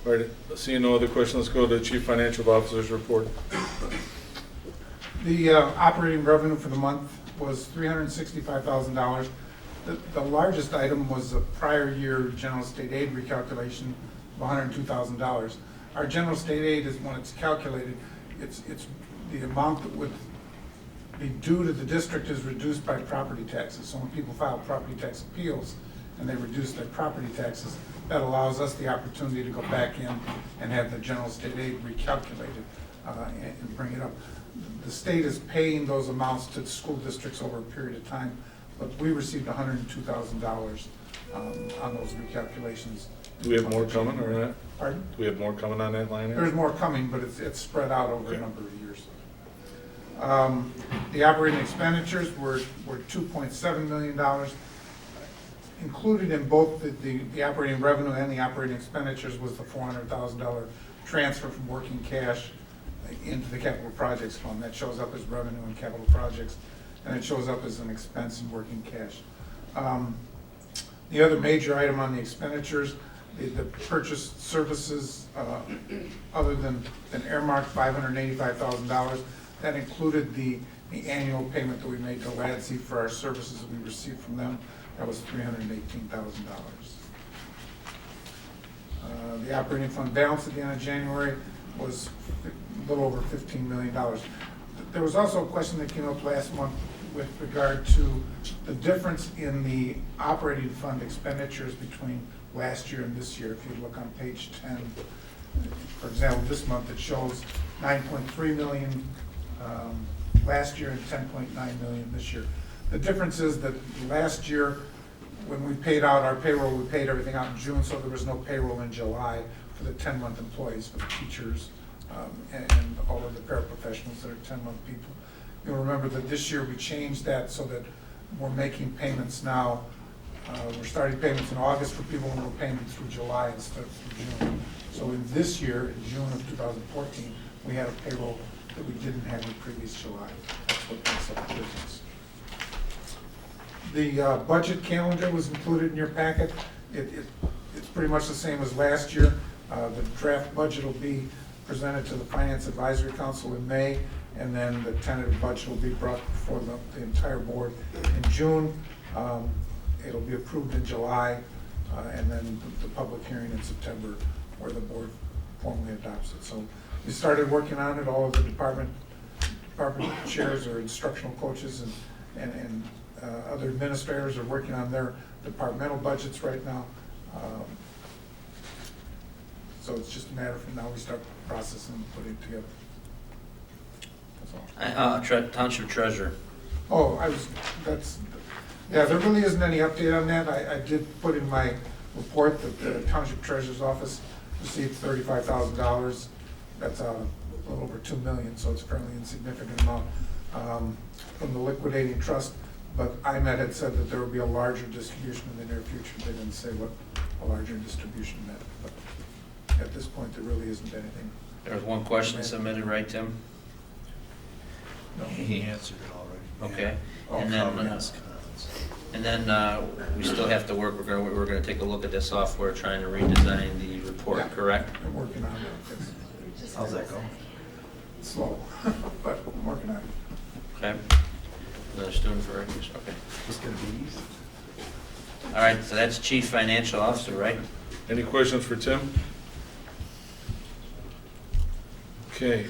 All right, seeing no other questions, let's go to the Chief Financial Officer's report. The operating revenue for the month was $365,000. The largest item was a prior year general state aid recalculation of $102,000. Our general state aid is, when it's calculated, it's the amount that would be due to the district is reduced by property taxes. So when people file property tax appeals and they reduce their property taxes, that allows us the opportunity to go back in and have the general state aid recalculated and bring it up. The state is paying those amounts to the school districts over a period of time, but we received $102,000 on those recalculations. Do we have more coming or not? Pardon? Do we have more coming on that line? There's more coming, but it's spread out over a number of years. The operating expenditures were $2.7 million. Included in both the operating revenue and the operating expenditures was the $400,000 transfer from working cash into the capital projects fund. That shows up as revenue in capital projects, and it shows up as an expense in working cash. The other major item on the expenditures, the purchased services, other than earmarked $585,000, that included the annual payment that we made to LADSI for our services that we received from them. That was $318,000. The operating fund balance at the end of January was a little over $15 million. There was also a question that came up last month with regard to the difference in the operating fund expenditures between last year and this year. If you look on page 10, for example, this month it shows 9.3 million last year and 10.9 million this year. The difference is that last year, when we paid out our payroll, we paid everything out in June, so there was no payroll in July for the 10-month employees, for the teachers, and all of the paraprofessionals that are 10-month people. You'll remember that this year we changed that so that we're making payments now. We're starting payments in August for people, and we're paying them through July instead of through June. So in this year, in June of 2014, we had a payroll that we didn't have in previous July. That's what makes up the difference. The budget calendar was included in your packet. It's pretty much the same as last year. The draft budget will be presented to the Finance Advisory Council in May, and then the tentative budget will be brought before the entire board in June. It'll be approved in July, and then the public hearing in September, where the board formally adopts it. So we started working on it. All of the department chairs or instructional coaches and other administrators are working on their departmental budgets right now. So it's just a matter of now we start processing and putting it together. That's all. Township treasurer. Oh, yeah, there really isn't any update on that. I did put in my report that the Township Treasurer's Office received $35,000. That's a little over $2 million, so it's a fairly insignificant amount from the liquidating trust. But IMED had said that there would be a larger distribution in the near future. They didn't say what a larger distribution meant, but at this point, there really isn't anything. There was one question submitted, right, Tim? No. He answered it already. Okay. Oh, And then, Comments. we still have to work, we're gonna take a look at the software, trying to redesign the report, Yeah. correct? I'm working on it. It's How's that going? slow, but I'm working on it. Okay. Another student for records, okay. It's gonna be easy. All right, so that's Chief Financial Officer, right? Any questions for Tim? Okay,